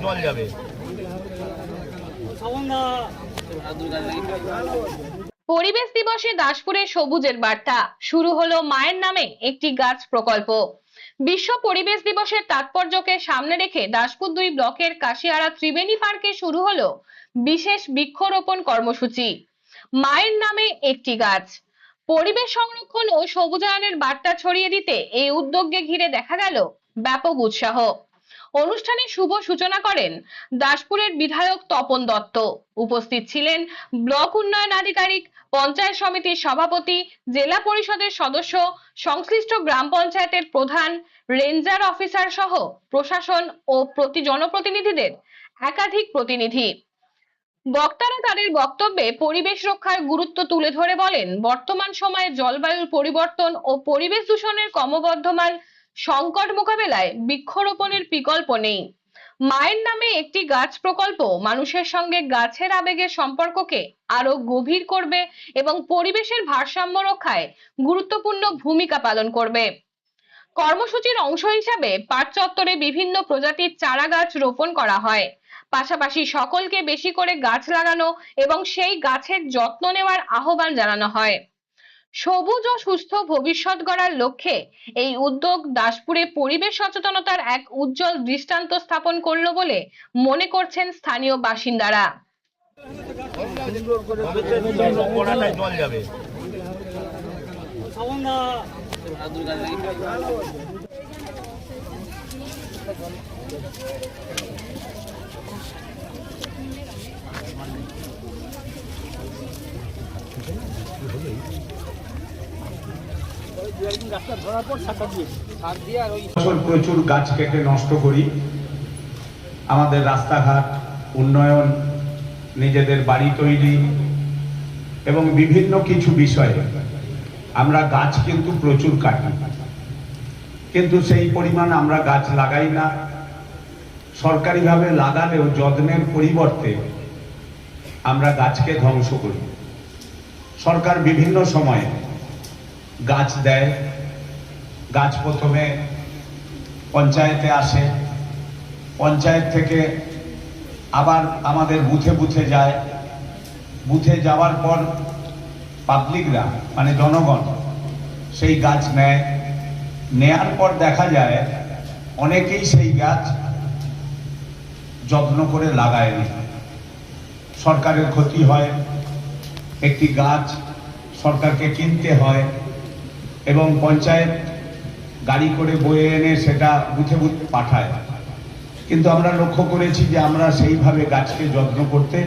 জল যাবে। পরিবেশ দিবসে দাসপুরে সবুজের বার্তা, শুরু হলো মায়ের নামে একটি গাছ প্রকল্প। বিশ্ব পরিবেশ দিবসের তাৎপর্যকে সামনে রেখে দাসপুর 2 ব্লকের কাশিয়াড়া ত্রিবেণী পার্কে শুরু হলো বিশেষ বৃক্ষরোপণ কর্মসূচি, মায়ের নামে একটি গাছ। পরিবেশ সংরক্ষণ ও সবুজায়নের বার্তা ছড়িয়ে দিতে এই উদ্যোগকে ঘিরে দেখা গেল ব্যাপক উৎসাহ। অনুষ্ঠানে শুভ সূচনা করেন দাসপুরের বিধায়ক তপন দত্ত। উপস্থিত ছিলেন ব্লক উন্নয়ন আধিকারিক, পঞ্চায়েত সমিতির সভাপতি, জেলা পরিষদের সদস্য, সংশ্লিষ্ট গ্রাম পঞ্চায়েতের প্রধান, রেঞ্জার অফিসার সহ প্রশাসন ও জনপ্রতিনিধিদের একাধিক প্রতিনিধি। বক্তারা তাদের বক্তব্যে পরিবেশ রক্ষার গুরুত্ব তুলে ধরে বলেন, বর্তমান সময়ে জলবায়ুর পরিবর্তন ও পরিবেশ দূষণের ক্রমবর্ধমান সংকট মোকাবেলায় বৃক্ষরোপণের বিকল্প নেই। মায়ের নামে একটি গাছ প্রকল্প মানুষের সঙ্গে গাছের আবেগের সম্পর্ককে আরো গভীর করবে এবং পরিবেশের ভারসাম্য রক্ষায় গুরুত্বপূর্ণ ভূমিকা পালন করবে। কর্মসূচির অংশ হিসাবে পার্ক চত্বরে বিভিন্ন প্রজাতির চারা গাছ রোপণ করা হয়। পাশাপাশি সকলকে বেশি করে গাছ লাগানো এবং সেই গাছের যত্ন নেওয়ার আহ্বান জানানো হয়। সবুজ ও সুস্থ ভবিষ্যৎ গড়ার লক্ষ্যে এই উদ্যোগ দাসপুরে পরিবেশ সচেতনতার এক উজ্জ্বল দৃষ্টান্ত স্থাপন করলো বলে মনে করছেন স্থানীয় বাসিন্দারা। জল যাবে। প্রচুর গাছ কেটে নষ্ট করি, আমাদের রাস্তাঘাট উন্নয়ন, নিজেদের বাড়ি তৈরি এবং বিভিন্ন কিছু বিষয়ে আমরা গাছ কিন্তু প্রচুর কাটি, কিন্তু সেই পরিমাণ আমরা গাছ লাগাই না। সরকারিভাবে লাগালেও যত্নের পরিবর্তে আমরা গাছকে ধ্বংস করি। সরকার বিভিন্ন সময়ে গাছ দেয়, গাছ প্রথমে পঞ্চায়েতে আসে, পঞ্চায়েত থেকে আবার আমাদের বুথে বুথে যায়, বুথে যাওয়ার পর পাবলিকরা মানে জনগণ সেই গাছ নেয়, নেয়ার পর দেখা যায় অনেকেই সেই গাছ যত্ন করে লাগায় না। সরকারের ক্ষতি হয়, একটি গাছ সরকারকে কিনতে হয় এবং পঞ্চায়েত গাড়ি করে বয়ে এনে সেটা বুথে বুথে পাঠায়। কিন্তু আমরা লক্ষ্য করেছি যে আমরা সেইভাবে গাছকে যত্ন করতে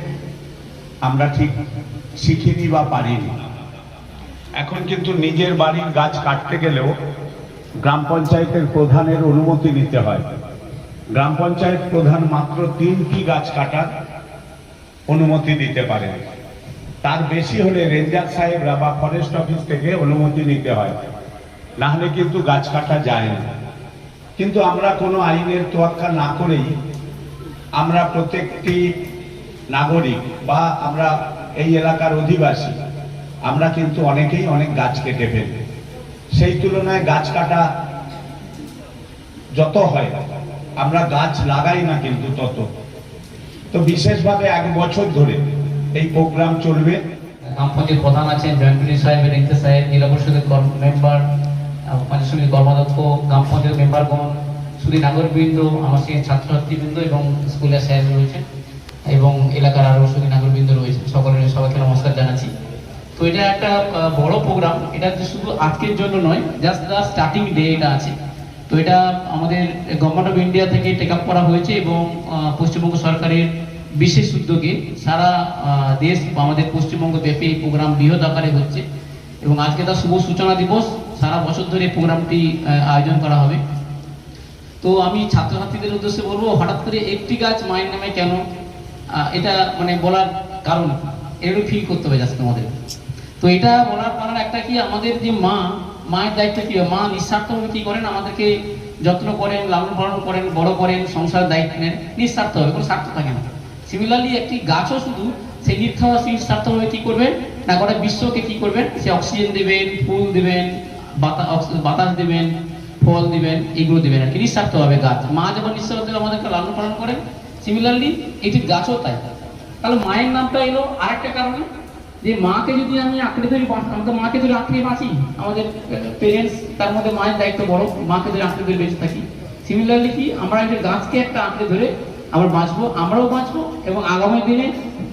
আমরা ঠিক শিখিনি বা পারিনি। এখন কিন্তু নিজের বাড়ির গাছ কাটতে গেলেও গ্রাম পঞ্চায়েতের প্রধানের অনুমতি নিতে হয়। গ্রাম পঞ্চায়েত প্রধান মাত্র 3টি গাছ কাটার অনুমতি দিতে পারে, তার বেশি হলে রেঞ্জার সাহেবরা বা ফরেস্ট অফিস থেকে অনুমতি নিতে হয়, না হলে কিন্তু গাছ কাটা যায় না। কিন্তু আমরা কোনো আইনের তোয়াক্কা না করেই আমরা প্রত্যেকটি নাগরিক বা আমরা এই এলাকার অধিবাসী আমরা কিন্তু অনেকেই অনেক গাছ কেটে ফেলি। সেই তুলনায় গাছ কাটা যত হয় আমরা গাছ লাগাই না কিন্তু তত। তো বিশেষভাবে 1 বছর ধরে এই প্রোগ্রাম চলবে। গ্রাম পঞ্চায়েত প্রধান আছেন, জয়েন্ট পুলিশ সাহেব, রেঞ্জার সাহেব, জেলা পরিষদের মেম্বার, পঞ্চায়েত সমিতির কর্মাধ্যক্ষ, গ্রাম পঞ্চায়েত মেম্বারগণ, শুধু নাগরিকবৃন্দ, আমার সঙ্গে ছাত্রছাত্রীবৃন্দ এবং স্কুলের সাহেব রয়েছে এবং এলাকার আরও শুধু নাগরিকবৃন্দ রয়েছে, সবাইকে নমস্কার জানাচ্ছি। তো এটা একটা বড় প্রোগ্রাম, এটা শুধু আজকের জন্য নয়, জাস্ট দ্য স্টার্টিং ডে এটা আছে। তো এটা আমাদের গভর্নমেন্ট অফ ইন্ডিয়া থেকে টেক আপ করা হয়েছে এবং পশ্চিমবঙ্গ সরকারের বিশেষ উদ্যোগে সারা দেশ আমাদের পশ্চিমবঙ্গ ব্যাপী এই প্রোগ্রাম বৃহৎ আকারে হচ্ছে এবং আজকে তার শুভ সূচনা দিবস। সারা বছর ধরে প্রোগ্রামটি আয়োজন করা হবে। তো আমি ছাত্রছাত্রীদের উদ্দেশ্যে বলবো, হঠাৎ করে একটি গাছ মায়ের নামে কেন, এটা মানে বলার কারণ এরকম ফিল করতে হবে জাস্ট আমাদের। তো এটা বলার কারণ একটা কি, আমাদের যে মায়ের দায়িত্ব কি, মা নিঃস্বার্থভাবে কি করেন, আমাদেরকে যত্ন করেন, লালন পালন করেন, বড় করেন, সংসারের দায়িত্ব নেন নিঃস্বার্থভাবে, কোনো স্বার্থ থাকে না। সিমিলারলি একটি গাছও শুধু সেই নিঃস্বার্থভাবে কি করবেন না, গোটা বিশ্বকে কি করবেন, সে অক্সিজেন দেবেন, ফুল দেবেন, বাতাস দেবেন, ফল দিবেন, এগুলো দিবেন আর কি, নিঃস্বার্থভাবে গাছ। মা যখন নিঃস্বার্থভাবে আমাদেরকে লালন পালন করেন, সিমিলারলি এটি গাছও তাই। তাহলে মায়ের নামটা এলো আরেকটা কারণে, যে মাকে যদি আমি আঁকড়ে ধরি, আমাকে মাকে ধরে আঁকড়ে বাঁচি, আমাদের পেরেন্টস তার মধ্যে মায়ের দায়িত্ব বড়, মাকে ধরে আঁকড়ে ধরে বেঁচে থাকি। সিমিলারলি কি আমরা একটা গাছকে একটা আঁকড়ে ধরে আমরা বাঁচবো, আমরাও বাঁচবো এবং আগামী দিনে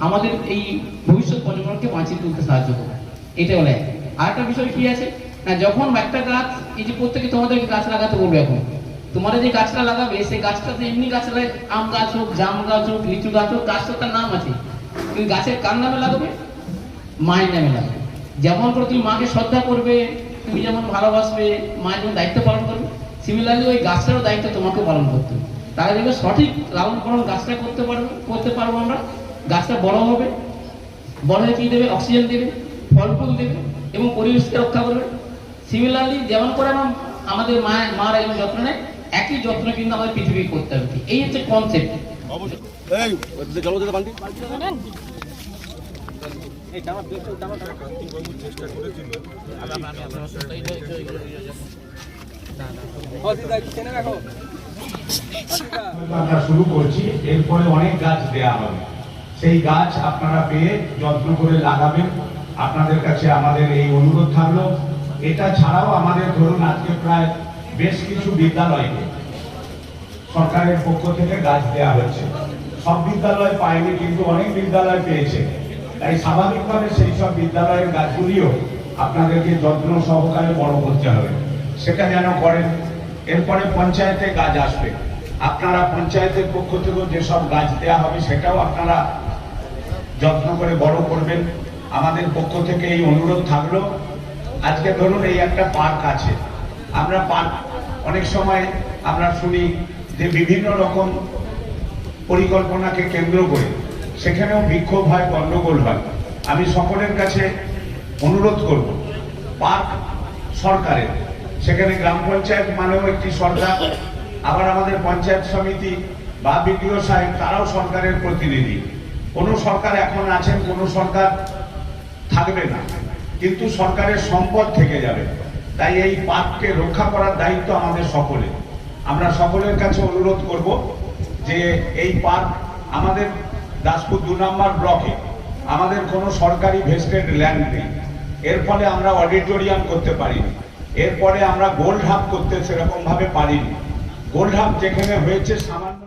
আমাদের এই ভবিষ্যৎ প্রজন্মকে বাঁচিয়ে তুলতে সাহায্য করবে। এটা হলো এক। আরেকটা বিষয় কি আছে না, যখন একটা গাছ, এই যে প্রত্যেকে তোমাদেরকে গাছ লাগাতে বলবে, এখন তোমরা যে গাছটা লাগাবে সেই গাছটা তো এমনি গাছ লাগায়, আম গাছ হোক, জাম গাছ হোক, লিচু গাছ হোক, গাছটা তার নাম আছে। তুমি গাছের কার নামে লাগাবে? মায়ের নামে লাগাবে। যেমন করে তুমি মাকে শ্রদ্ধা করবে, তুমি যেমন ভালোবাসবে, মায়ের যেমন দায়িত্ব পালন করবে, সিমিলারলি ওই গাছটারও দায়িত্ব তোমাকে পালন করতে হবে। তাহলে দেখবে সঠিক লালন পালন গাছটা করতে পারবো আমরা। গাছটা বড় হবে, বড় হয়ে কি দেবে? অক্সিজেন দেবে, ফল ফুল দেবে এবং পরিবেশকে রক্ষা করবে। সিমিলারলি যেমন করে আমাদের মারা যেমন যত্ন নেয়, একই যত্ন কিন্তু আমাদের পৃথিবী করতে হবে। এই হচ্ছে কনসেপ্ট। আমরা শুরু করছি, এরপরে অনেক গাছ দেয়া হবে। সেই গাছ আপনারা পেয়ে যত্ন করে লাগাবেন। আপনাদের কাছে আমাদের এই অনুরোধ থাকলো। এটা ছাড়াও আমাদের ধরুন আজকে প্রায় বেশ কিছু বিদ্যালয়কে সরকারের পক্ষ থেকে গাছ দেওয়া হচ্ছে। সব বিদ্যালয় পায়নি, কিন্তু অনেক বিদ্যালয় পেয়েছে। তাই স্বাভাবিকভাবে সেই সব বিদ্যালয়ের গাছগুলিও আপনাদেরকে যত্ন সহকারে বড় করতে হবে, সেটা যেন করেন। এরপরে পঞ্চায়েতে গাছ আসবে, আপনারা পঞ্চায়েতের পক্ষ থেকেও যেসব গাছ দেওয়া হবে সেটাও আপনারা যত্ন করে বড় করবেন। আমাদের পক্ষ থেকে এই অনুরোধ থাকলো। আজকে ধরুন এই একটা পার্ক আছে, আমরা পার্ক অনেক সময় আমরা শুনি যে বিভিন্ন রকম পরিকল্পনাকে কেন্দ্র করে সেখানেও বিক্ষোভ হয়, গন্ডগোল হয়। আমি সকলের কাছে অনুরোধ করব, পার্ক সরকারের, সেখানে গ্রাম পঞ্চায়েত মানেও একটি সরকার, আবার আমাদের পঞ্চায়েত সমিতি বা বিডিও সাহেব তারাও সরকারের প্রতিনিধি। কোনো সরকার এখন আছেন, কোনো সরকার থাকবে না, কিন্তু সরকারের সম্পদ থেকে যাবে। তাই এই পার্ককে রক্ষা করার দায়িত্ব আমাদের সকলে। আমরা সকলের কাছে অনুরোধ করব যে এই পার্ক আমাদের দাসপুর 2 নম্বর ব্লকে আমাদের কোনো সরকারি ভেস্টেড ল্যান্ড নেই। এর ফলে আমরা অডিটোরিয়াম করতে পারিনি, এরপরে আমরা গোল্ড হাব করতে সেরকম ভাবে পারিনি। গোল্ড হাব যেখানে হয়েছে সামান্য